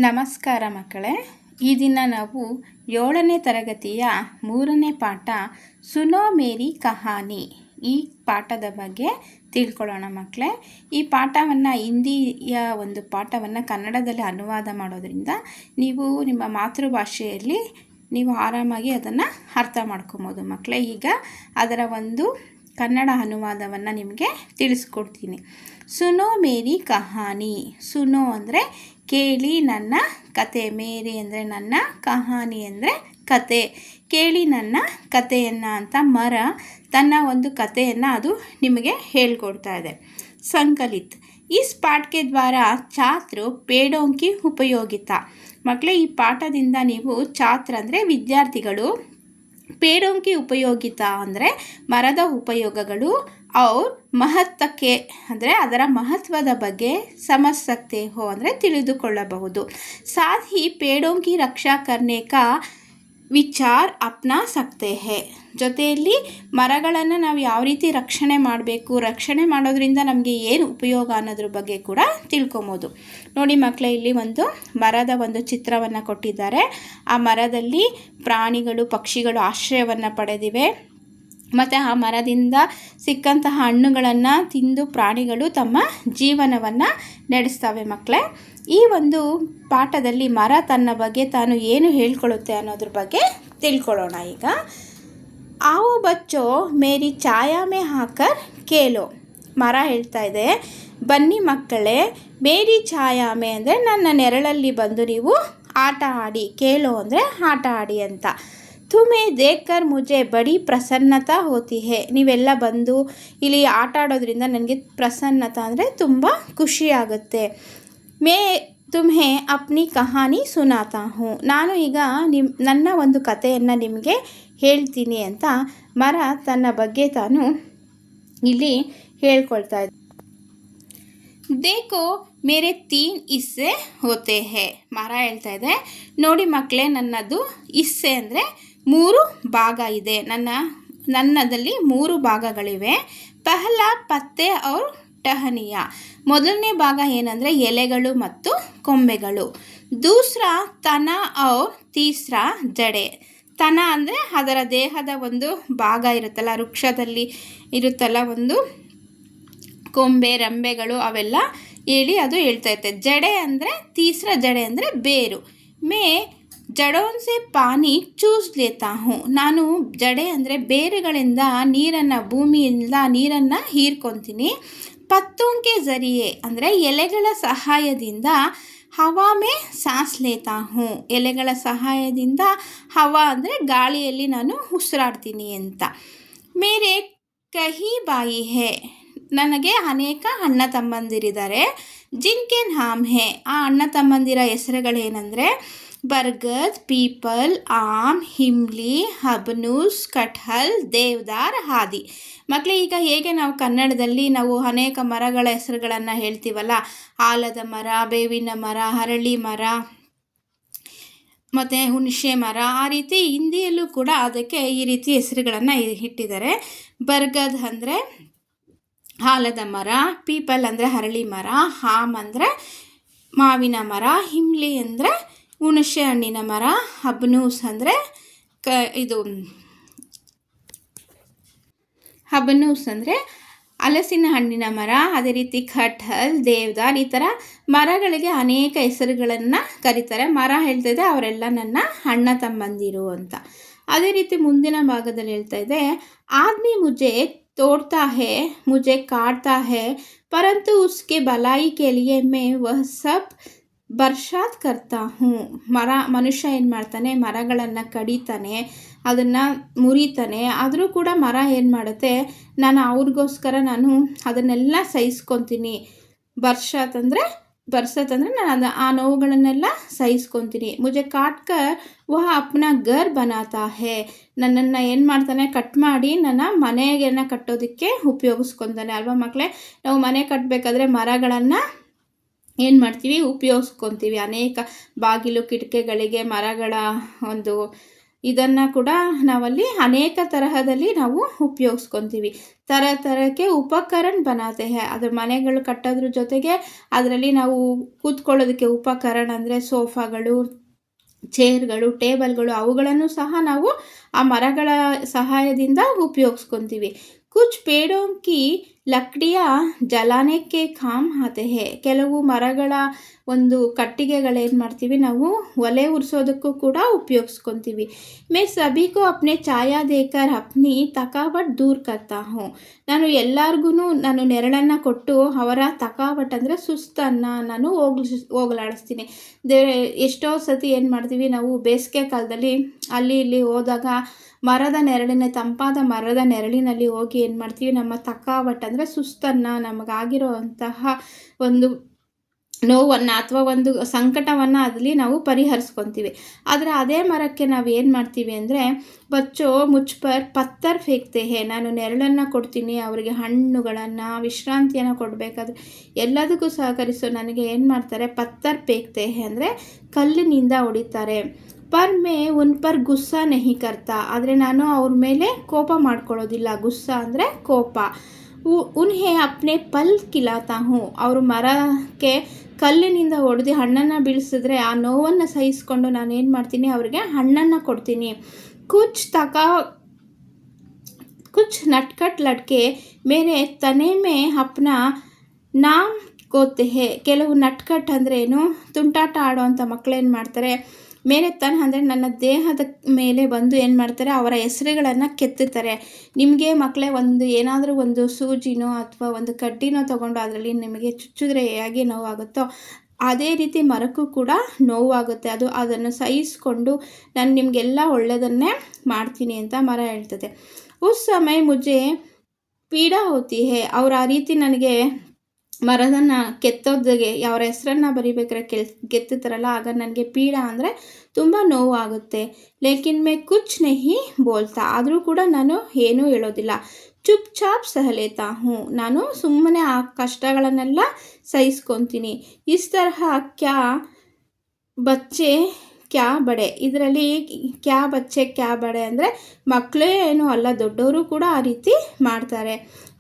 ನಮಸ್ಕಾರ ಮಕ್ಕಳೇ. ಈ ದಿನ ನಾವು 7ನೇ ತರಗತಿಯ 3ನೇ ಪಾಠ ಸುನೋ ಮೇರಿ ಕಹಾನಿ ಈ ಪಾಠದ ಬಗ್ಗೆ ತಿಳ್ಕೊಳ್ಳೋಣ ಮಕ್ಕಳೇ. ಈ ಪಾಠವನ್ನು ಹಿಂದಿಯ ಒಂದು ಪಾಠವನ್ನು ಕನ್ನಡದಲ್ಲಿ ಅನುವಾದ ಮಾಡೋದ್ರಿಂದ ನೀವು ನಿಮ್ಮ ಮಾತೃಭಾಷೆಯಲ್ಲಿ ನೀವು ಆರಾಮಾಗಿ ಅದನ್ನು ಅರ್ಥ ಮಾಡ್ಕೊಬೋದು ಮಕ್ಕಳೇ. ಈಗ ಅದರ ಒಂದು ಕನ್ನಡ ಅನುವಾದವನ್ನು ನಿಮಗೆ ತಿಳಿಸ್ಕೊಡ್ತೀನಿ. ಸುನೋ ಮೇರಿ ಕಹಾನಿ. ಸುನೋ ಅಂದರೆ ಕೇಳಿ ನನ್ನ ಕತೆ, ಮೇರಿ ಅಂದರೆ ನನ್ನ, ಕಹಾನಿ ಅಂದರೆ ಕತೆ. ಕೇಳಿ ನನ್ನ ಕತೆಯನ್ನು ಅಂತ ಮರ ತನ್ನ ಒಂದು ಕತೆಯನ್ನು ಅದು ನಿಮಗೆ ಹೇಳ್ಕೊಡ್ತಾ ಇದೆ. ಸಂಕಲಿತ್. ಇಸ್ ಪಾಠ के द्वारा छात्र पेड़ों की उपयोगिता. ಮಕ್ಕಳೇ, ಈ ಪಾಠದಿಂದ ನೀವು ಛಾತ್ರ ಅಂದರೆ ವಿದ್ಯಾರ್ಥಿಗಳು, ಪೇಡೋಂ ಕಿ ಉಪಯೋಗಿತ ಅಂದರೆ ಮರದ ಉಪಯೋಗಗಳು, ಅವ್ರ ಮಹತ್ವಕ್ಕೆ ಅಂದರೆ ಅದರ ಮಹತ್ವದ ಬಗ್ಗೆ ಸಮझ सकते हो ಅಂದರೆ ತಿಳಿದುಕೊಳ್ಳಬಹುದು. साथ ही पेड़ों की रक्षा करने का ವಿಚಾರ ಅಪ್ನಾ ಸಕ್ತೆ ಹೇ. ಜೊತೆಯಲ್ಲಿ ಮರಗಳನ್ನು ನಾವು ಯಾವ ರೀತಿ ರಕ್ಷಣೆ ಮಾಡಬೇಕು, ರಕ್ಷಣೆ ಮಾಡೋದ್ರಿಂದ ನಮಗೆ ಏನು ಉಪಯೋಗ ಅನ್ನೋದ್ರ ಬಗ್ಗೆ ಕೂಡ ತಿಳ್ಕೊಬೋದು. ನೋಡಿ ಮಕ್ಕಳೇ, ಇಲ್ಲಿ ಒಂದು ಮರದ ಒಂದು ಚಿತ್ರವನ್ನು ಕೊಟ್ಟಿದ್ದಾರೆ. ಆ ಮರದಲ್ಲಿ ಪ್ರಾಣಿಗಳು, ಪಕ್ಷಿಗಳು ಆಶ್ರಯವನ್ನು ಪಡೆದಿವೆ ಮತ್ತು ಆ ಮರದಿಂದ ಸಿಕ್ಕಂತಹ ಹಣ್ಣುಗಳನ್ನು ತಿಂದು ಪ್ರಾಣಿಗಳು ತಮ್ಮ ಜೀವನವನ್ನು ನಡೆಸ್ತವೆ ಮಕ್ಕಳೇ. ಈ ಒಂದು ಪಾಠದಲ್ಲಿ ಮರ ತನ್ನ ಬಗ್ಗೆ ತಾನು ಏನು ಹೇಳ್ಕೊಳ್ಳುತ್ತೆ ಅನ್ನೋದ್ರ ಬಗ್ಗೆ ತಿಳ್ಕೊಳ್ಳೋಣ. ಈಗ ಆವೋ ಬಚ್ಚೋ ಮೇರಿ ಛಾಯಾ ಮೇ ಹಾಕರ್ ಕೇಲೋ. ಮರ ಹೇಳ್ತಾ ಇದೆ, ಬನ್ನಿ ಮಕ್ಕಳೇ, ಮೇರಿ ಛಾಯಾ ಮೇ ಅಂದರೆ ನನ್ನ ನೆರಳಲ್ಲಿ ಬಂದು ನೀವು ಆಟ ಆಡಿ, ಕೇಲೋ ಅಂದರೆ ಆಟ ಆಡಿ ಅಂತ. ತುಮೇ ದೇಖ್ಕರ್ ಮುಜೆ ಬಡಿ ಪ್ರಸನ್ನತಾ ಹೋತಿ ಹೇ. ನೀವೆಲ್ಲ ಬಂದು ಇಲ್ಲಿ ಆಟ ಆಡೋದ್ರಿಂದ ನನಗೆ ಪ್ರಸನ್ನತಾ ಅಂದರೆ ತುಂಬ ಖುಷಿಯಾಗುತ್ತೆ. ಮೇ ತುಮ್ಹೆ ಅಪ್ನಿ ಕಹಾನಿ ಸುನಾತಾ ಹೂँ. ನಾನು ಈಗ ನನ್ನ ಒಂದು ಕಥೆಯನ್ನು ನಿಮಗೆ ಹೇಳ್ತೀನಿ ಅಂತ ಮರ ತನ್ನ ಬಗ್ಗೆ ತಾನು ಇಲ್ಲಿ ಹೇಳ್ಕೊಳ್ತಾ ಇದೆ. ದೇಖೋ ಮೇರೆ 3 ಹಿಸ್ಸೆ ಹೋತೆ ಹೇ. ಮರ ಹೇಳ್ತಾ ಇದೆ, ನೋಡಿ ಮಕ್ಕಳೇ, ನನ್ನದು ಹಿಸ್ಸೆ ಅಂದರೆ 3 ಭಾಗ ಇದೆ. ನನ್ನದಲ್ಲಿ 3 ಭಾಗಗಳಿವೆ. ಪಹಲ ಪತ್ತೆ ಔರ್ ಟಹನಿಯ. ಮೊದಲನೇ ಭಾಗ ಏನಂದರೆ ಎಲೆಗಳು ಮತ್ತು ಕೊಂಬೆಗಳು. ದೂಸರಾ ತನ ಔರ್ ತೀಸರಾ ಜಡೆ. ತನ ಅಂದರೆ ಅದರ ದೇಹದ ಒಂದು ಭಾಗ ಇರುತ್ತಲ್ಲ, ವೃಕ್ಷದಲ್ಲಿ ಇರುತ್ತಲ್ಲ ಒಂದು ಕೊಂಬೆ, ರೆಂಬೆಗಳು ಅವೆಲ್ಲ ಹೇಳಿ ಅದು ಹೇಳ್ತಾ ಇರುತ್ತೆ. ಜಡೆ ಅಂದರೆ ತೀಸರಾ ಜಡೆ ಅಂದರೆ ಬೇರು. ಮೇ ಜಡೋನ್ಸೆ ಪಾನಿ ಚೂಸ್ ಲೇತಾ ಹೂँ. ನಾನು ಜಡೆ ಅಂದರೆ ಬೇರುಗಳಿಂದ ನೀರನ್ನು, ಭೂಮಿಯಿಂದ ನೀರನ್ನು ಹೀರ್ಕೊತೀನಿ. ಪತ್ತೋಂಕೆ ಜರಿಯೆ ಅಂದರೆ ಎಲೆಗಳ ಸಹಾಯದಿಂದ ಹವಾ ಮೇ ಸಾಸ್ ಲೇತಾ ಹೂँ. ಎಲೆಗಳ ಸಹಾಯದಿಂದ ಹವಾ ಅಂದರೆ ಗಾಳಿಯಲ್ಲಿ ನಾನು ಉಸಿರಾಡ್ತೀನಿ ಅಂತ. ಮೇರೆ ಕಹಿ ಬಾಯಿ ಹೇ. ನನಗೆ ಅನೇಕ ಅಣ್ಣ ತಮ್ಮಂದಿರಿದ್ದಾರೆ. ಜಿನ್ಕೆ ನಾಮ್ ಹೇ. ಆ ಅಣ್ಣ ತಮ್ಮಂದಿರ ಹೆಸರುಗಳೇನೆಂದರೆ ಬರ್ಗದ್, ಪೀಪಲ್, ಆಮ್, ಹಿಮ್ಲಿ, ಹಬನೂಸ್, ಕಟ್ಹಲ್, ದೇವದಾರ್, ಹಾದಿ. ಮಕ್ಕಳೇ, ಈಗ ಹೇಗೆ ನಾವು ಕನ್ನಡದಲ್ಲಿ ನಾವು ಅನೇಕ ಮರಗಳ ಹೆಸರುಗಳನ್ನು ಹೇಳ್ತೀವಲ್ಲ, ಆಲದ ಮರ, ಬೇವಿನ ಮರ, ಹರಳಿ ಮರ ಮತ್ತು ಹುಣಸೆ ಮರ, ಆ ರೀತಿ ಹಿಂದಿಯಲ್ಲೂ ಕೂಡ ಅದಕ್ಕೆ ಈ ರೀತಿ ಹೆಸರುಗಳನ್ನು ಇಟ್ಟಿದ್ದಾರೆ. ಬರ್ಗದ್ ಅಂದರೆ ಆಲದ ಮರ, ಪೀಪಲ್ ಅಂದರೆ ಹರಳಿ ಮರ, ಹಾಮ್ ಅಂದರೆ ಮಾವಿನ ಮರ, ಹಿಮ್ಲಿ ಅಂದರೆ ಹುಣಸೆ ಹಣ್ಣಿನ ಮರ, ಹಬನೂಸ್ ಅಂದರೆ ಹಬನೂಸ್ ಅಂದರೆ ಹಲಸಿನ ಹಣ್ಣಿನ ಮರ. ಅದೇ ರೀತಿ ಕಟ್ಹಲ್, ದೇವದಾರ್, ಈ ಥರ ಮರಗಳಿಗೆ ಅನೇಕ ಹೆಸರುಗಳನ್ನು ಕರೀತಾರೆ. ಮರ ಹೇಳ್ತಾಯಿದೆ ಅವರೆಲ್ಲ ನನ್ನ ಅಣ್ಣ ತಮ್ಮಂದಿರು ಅಂತ. ಅದೇ ರೀತಿ ಮುಂದಿನ ಭಾಗದಲ್ಲಿ ಹೇಳ್ತಾ ಇದೆ, ಆದ್ಮಿ ಮುಜೆ तोड़ता है, मुझे काटता है, परंतु उसके भलाई के लिए मैं वह सब ಬರ್ಷಾತ್ ಕರ್ತಾ ಹೂँ. ಮನುಷ್ಯ ಏನು ಮಾಡ್ತಾನೆ, ಮರಗಳನ್ನು ಕಡಿತಾನೆ, ಅದನ್ನು ಮುರಿತಾನೆ. ಆದರೂ ಕೂಡ ಮರ ಏನು ಮಾಡುತ್ತೆ, ನಾನು ಅವ್ರಿಗೋಸ್ಕರ ನಾನು ಅದನ್ನೆಲ್ಲ ಸಹಿಸ್ಕೊತೀನಿ. ಬರ್ಷಾತ್ ಅಂದರೆ ನಾನು ಆ ನೋವುಗಳನ್ನೆಲ್ಲ ಸಹಿಸ್ಕೊತೀನಿ. ಮುಜೆ ಕಾಟ್ಕರ್ ವಹ ಅಪ್ನ ಗರ್ ಬನಾತಾ ಹೇ. ನನ್ನನ್ನು ಏನು ಮಾಡ್ತಾನೆ, ಕಟ್ ಮಾಡಿ ನನ್ನ ಮನೆಯನ್ನು ಕಟ್ಟೋದಕ್ಕೆ ಉಪಯೋಗಿಸ್ಕೊತಾನೆ ಅಲ್ವಾ ಮಕ್ಕಳೇ. ನಾವು ಮನೆ ಕಟ್ಟಬೇಕಾದ್ರೆ ಮರಗಳನ್ನು ಏನು ಮಾಡ್ತೀವಿ, ಉಪಯೋಗಿಸ್ಕೊತೀವಿ. ಅನೇಕ ಬಾಗಿಲು ಕಿಟಕಿಗಳಿಗೆ ಮರಗಳ ಒಂದು ಇದನ್ನು ಕೂಡ ನಾವಲ್ಲಿ ಅನೇಕ ತರಹದಲ್ಲಿ ನಾವು ಉಪಯೋಗಿಸ್ಕೊತೀವಿ. ಥರಕ್ಕೆ ಉಪಕರಣ ಬನಾತೆ ಹೈ. ಅದು ಮನೆಗಳು ಕಟ್ಟೋದ್ರ ಜೊತೆಗೆ ಅದರಲ್ಲಿ ನಾವು ಕೂತ್ಕೊಳ್ಳೋದಕ್ಕೆ ಉಪಕರಣ ಅಂದರೆ ಸೋಫಾಗಳು, ಚೇರ್ಗಳು, ಟೇಬಲ್ಗಳು ಅವುಗಳನ್ನು ಸಹ ನಾವು ಆ ಮರಗಳ ಸಹಾಯದಿಂದ ಉಪಯೋಗಿಸ್ಕೊತೀವಿ. ಕುಚ್ ಪೇಡೋं की ಲಕ್ಡಿಯಾ ಜಲಾನೆಕ್ಕೆ ಕಾಮ್ ಆತೆ ಹೈ. ಕೆಲವು ಮರಗಳ ಒಂದು ಕಟ್ಟಿಗೆಗಳೇನು ಮಾಡ್ತೀವಿ ನಾವು ಒಲೆ ಉರಿಸೋದಕ್ಕೂ ಕೂಡ ಉಪಯೋಗಿಸ್ಕೊತೀವಿ. ಮೈ ಸಭಿ ಕೋ ಅಪ್ನೆ ಛಾಯಾ ದೇಕರ್ ಅಪ್ನಿ ಥಕಾವಟ್ ದೂರ್ ಕರ್ತಾ ಹೂँ. ನಾನು ಎಲ್ಲರಿಗೂ ನಾನು ನೆರಳನ್ನು ಕೊಟ್ಟು ಅವರ ಥಕಾವಟ್ ಅಂದರೆ ಸುಸ್ತನ್ನು ನಾನು ಹೋಗಲಾಡಿಸ್ತೀನಿ. ಎಷ್ಟೋ ಸತಿ ಏನು ಮಾಡ್ತೀವಿ ನಾವು ಬೇಸಿಗೆ ಕಾಲದಲ್ಲಿ ಅಲ್ಲಿ ಇಲ್ಲಿ ಹೋದಾಗ ಮರದ ನೆರಳಿನ ತಂಪಾದ ಮರದ ನೆರಳಿನಲ್ಲಿ ಹೋಗಿ ಏನು ಮಾಡ್ತೀವಿ, ನಮ್ಮ ಥಕಾವಟ್ ಅಂದರೆ ಸುಸ್ತನ್ನು, ನಮಗಾಗಿರೋ ಅಂತಹ ಒಂದು ನೋವನ್ನು ಅಥವಾ ಒಂದು ಸಂಕಟವನ್ನು ಅದರಲ್ಲಿ ನಾವು ಪರಿಹರಿಸ್ಕೊತೀವಿ. ಆದರೆ ಅದೇ ಮರಕ್ಕೆ ನಾವು ಏನು ಮಾಡ್ತೀವಿ ಅಂದರೆ ಬಚ್ಚೋ ಮುಚ್ ಪರ್ ಪತ್ತರ್ ಫೇಕ್ತೆ ಹೇ. ನಾನು ನೆರಳನ್ನು ಕೊಡ್ತೀನಿ, ಅವರಿಗೆ ಹಣ್ಣುಗಳನ್ನು ವಿಶ್ರಾಂತಿಯನ್ನು ಕೊಡಬೇಕಾದ್ರೆ ಎಲ್ಲದಕ್ಕೂ ಸಹಕರಿಸೋ ನನಗೆ ಏನು ಮಾಡ್ತಾರೆ, ಪತ್ತರ್ ಫೇಕ್ತೆ ಹೇ ಅಂದರೆ ಕಲ್ಲಿನಿಂದ ಹೊಡಿತಾರೆ. ಪರ್ ಮೇ ಉನ್ ಪರ್ ಗುಸ್ಸಾ ನಹಿ ಕರ್ತಾ. ಆದರೆ ನಾನು ಅವ್ರ ಮೇಲೆ ಕೋಪ ಮಾಡ್ಕೊಳ್ಳೋದಿಲ್ಲ. ಗುಸ್ಸಾ ಅಂದರೆ ಕೋಪ. ಉನ್ಹೇ ಅಪ್ನೆ ಪಲ್ ಕಿಲಾತಾ ಹೂँ. ಅವರು ಮರಕ್ಕೆ ಕಲ್ಲಿನಿಂದ ಹೊಡೆದು ಹಣ್ಣನ್ನು ಬೀಳಿಸಿದ್ರೆ ಆ ನೋವನ್ನು ಸಹಿಸ್ಕೊಂಡು ನಾನು ಏನು ಮಾಡ್ತೀನಿ, ಅವರಿಗೆ ಹಣ್ಣನ್ನು ಕೊಡ್ತೀನಿ. ಕುಚ್ ನಟ್ಕಟ್ ಲಡ್ಕೆ ಮೇರೆ ತನೆ ಮೇ ಅಪ್ನಾ ನಾಮ್ ಗೋತೆ ಹೇ. ಕೆಲವು ನಟ್ಕಟ್ ಅಂದರೆ ಏನು, ತುಂಟಾಟ ಆಡೋವಂಥ ಮಕ್ಕಳೇನು ಮಾಡ್ತಾರೆ, ಮೇಲೆ ತನ ಅಂದರೆ ನನ್ನ ದೇಹದ ಮೇಲೆ ಬಂದು ಏನು ಮಾಡ್ತಾರೆ, ಅವರ ಹೆಸರುಗಳನ್ನು ಕೆತ್ತುತ್ತಾರೆ. ನಿಮಗೆ ಮಕ್ಕಳೇ ಏನಾದರೂ ಒಂದು ಸೂಜಿನೋ ಅಥವಾ ಒಂದು ಕಡ್ಡಿನೋ ತೊಗೊಂಡು ಅದರಲ್ಲಿ ನಿಮಗೆ ಚುಚ್ಚಿದ್ರೆ ಹೇಗೆ ನೋವಾಗುತ್ತೋ ಅದೇ ರೀತಿ ಮರಕ್ಕೂ ಕೂಡ ನೋವಾಗುತ್ತೆ. ಅದನ್ನು ಸಹಿಸ್ಕೊಂಡು ನಾನು ನಿಮಗೆಲ್ಲ ಒಳ್ಳೆಯದನ್ನೇ ಮಾಡ್ತೀನಿ ಅಂತ ಮರ ಹೇಳ್ತದೆ. ಉಸ್ ಸಮಯ ಮುಜೆ ಪೀಡಾ ಹೋತಿ ಹೇ. ಅವ್ರು ಆ ರೀತಿ ನನಗೆ ಮರದನ್ನು ಕೆತ್ತೋದಿಗೆ ಅವರ ಹೆಸರನ್ನು ಬರಿಬೇಕಾದ್ರೆ ಕೆತ್ತುತ್ತಾರಲ್ಲ, ಆಗ ನನಗೆ ಪೀಡಾ ಅಂದರೆ ತುಂಬ ನೋವಾಗುತ್ತೆ. ಲೇಕಿನ್ ಮೇ ಕುಚ್ ನಹಿ ಬೋಲ್ತಾ. ಆದರೂ ಕೂಡ ನಾನು ಏನೂ ಹೇಳೋದಿಲ್ಲ. ಚುಪ್ ಚಾಪ್ ಸಹಲೇತಾ ಹೂँ. ನಾನು ಸುಮ್ಮನೆ ಆ ಕಷ್ಟಗಳನ್ನೆಲ್ಲ ಸಹಿಸ್ಕೊತೀನಿ. ಇಸ್ ತರಹ ಕ್ಯಾ ಬಚ್ಚೆ ಕ್ಯಾ ಬಡೆ. ಇದರಲ್ಲಿ ಕ್ಯಾ ಬಚ್ಚೆ ಕ್ಯಾ ಬಡೆ ಅಂದರೆ ಮಕ್ಕಳೇ ಏನೂ ಅಲ್ಲ, ದೊಡ್ಡವರು ಕೂಡ ಆ ರೀತಿ ಮಾಡ್ತಾರೆ.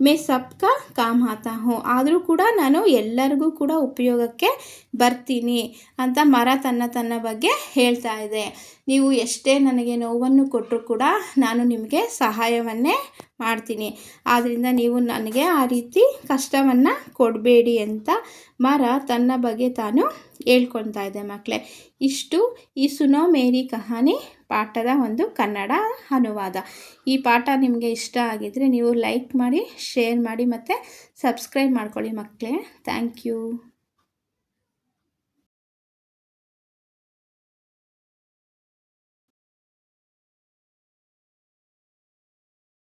ಮೇ ಸಬ್ಕಾ ಕಾಮ್ ಆತಾ ಹೂँ. ಆದರೂ ಕೂಡ ನಾನು ಎಲ್ಲರಿಗೂ ಕೂಡ ಉಪಯೋಗಕ್ಕೆ ಬರ್ತೀನಿ ಅಂತ ಮರ ತನ್ನ ಬಗ್ಗೆ ಹೇಳ್ತಾ ಇದೆ. ನೀವು ಎಷ್ಟೇ ನನಗೆ ನೋವನ್ನು ಕೊಟ್ಟರೂ ಕೂಡ ನಾನು ನಿಮಗೆ ಸಹಾಯವನ್ನೇ ಮಾಡ್ತೀನಿ. ಆದ್ದರಿಂದ ನೀವು ನನಗೆ ಆ ರೀತಿ ಕಷ್ಟವನ್ನು ಕೊಡಬೇಡಿ ಅಂತ ಮರ ತನ್ನ ಬಗ್ಗೆ ತಾನು ಹೇಳ್ಕೊಳ್ತಾ ಇದೆ ಮಕ್ಕಳೇ. ಇಷ್ಟು ಈ ಸುನೋ ಮೇರಿ ಕಹಾನಿ ಪಾಠದ ಒಂದು ಕನ್ನಡ ಅನುವಾದ. ಈ ಪಾಠ ನಿಮಗೆ ಇಷ್ಟ ಆಗಿದ್ದರೆ ನೀವು ಲೈಕ್ ಮಾಡಿ, ಶೇರ್ ಮಾಡಿ ಮತ್ತು ಸಬ್ಸ್ಕ್ರೈಬ್ ಮಾಡ್ಕೊಳ್ಳಿ ಮಕ್ಕಳೇ. Thank you.